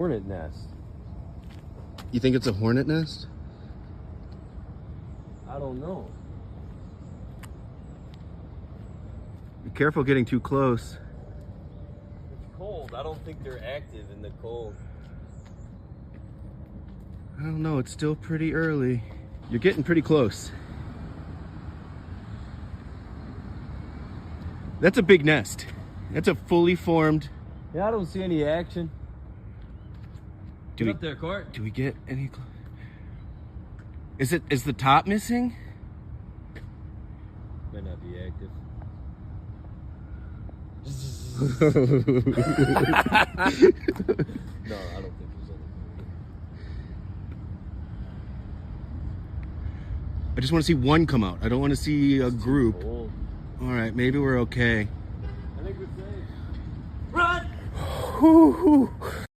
Hornet nest. You think it's a hornet nest? I don't know. Be careful getting too close. It's cold. I don't think they're active in the cold. I don't know, it's still pretty early. You're getting pretty close. That's a big nest. That's a fully formed. Yeah, I don't see any action. Do Get we, up there, Cort. do we get any? Is the top missing? Might not be active. No, I don't think there's anything. I just want to see one come out. I don't want to see a group. Cold. All right, maybe we're okay. I think we're safe. Run! Whew.